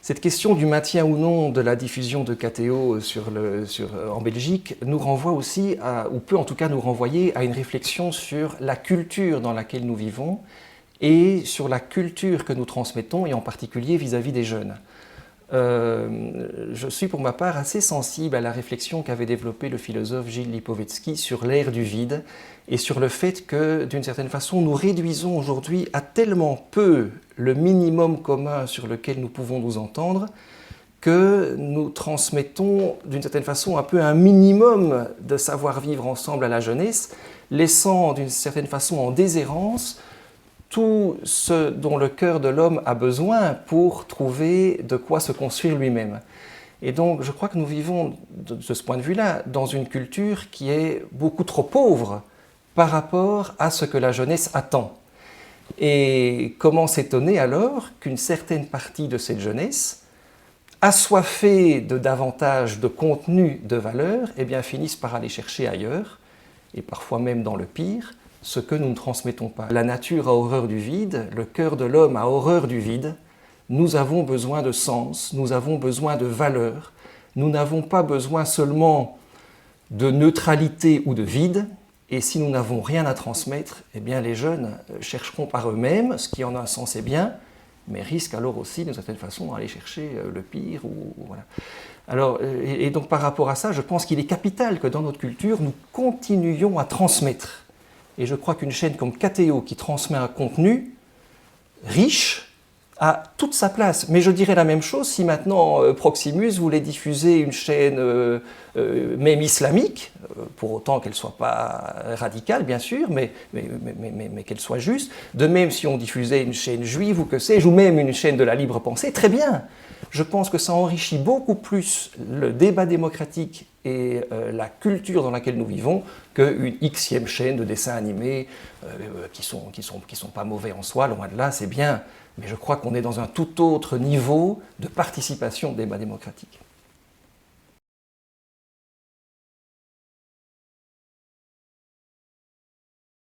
Cette question du maintien ou non de la diffusion de KTO en Belgique nous renvoie aussi, ou peut en tout cas nous renvoyer à une réflexion sur la culture dans laquelle nous vivons et sur la culture que nous transmettons, et en particulier vis-à-vis des jeunes. Je suis pour ma part assez sensible à la réflexion qu'avait développée le philosophe Gilles Lipovetsky sur l'ère du vide et sur le fait que, d'une certaine façon, nous réduisons aujourd'hui à tellement peu le minimum commun sur lequel nous pouvons nous entendre que nous transmettons, d'une certaine façon, un peu un minimum de savoir-vivre ensemble à la jeunesse, laissant, d'une certaine façon, en déshérence tout ce dont le cœur de l'homme a besoin pour trouver de quoi se construire lui-même. Et donc, je crois que nous vivons, de ce point de vue-là, dans une culture qui est beaucoup trop pauvre par rapport à ce que la jeunesse attend. Et comment s'étonner alors qu'une certaine partie de cette jeunesse, assoiffée de davantage de contenu, de valeur, eh bien, finisse par aller chercher ailleurs, et parfois même dans le pire, ce que nous ne transmettons pas. La nature a horreur du vide, le cœur de l'homme a horreur du vide. Nous avons besoin de sens, nous avons besoin de valeur. Nous n'avons pas besoin seulement de neutralité ou de vide. Et si nous n'avons rien à transmettre, eh bien les jeunes chercheront par eux-mêmes, ce qui en un sens est bien, mais risquent alors aussi, d'une certaine façon, d'aller chercher le pire. Voilà. Alors, et donc par rapport à ça, je pense qu'il est capital que dans notre culture, nous continuions à transmettre. Et je crois qu'une chaîne comme KTO qui transmet un contenu riche a toute sa place. Mais je dirais la même chose si maintenant Proximus voulait diffuser une chaîne même islamique, pour autant qu'elle ne soit pas radicale bien sûr, mais qu'elle soit juste. De même si on diffusait une chaîne juive ou que sais-je, ou même une chaîne de la libre pensée, très bien. Je pense que ça enrichit beaucoup plus le débat démocratique et la culture dans laquelle nous vivons qu'une xème chaîne de dessins animés qui sont pas mauvais en soi, loin de là, c'est bien. Mais je crois qu'on est dans un tout autre niveau de participation au débat démocratique.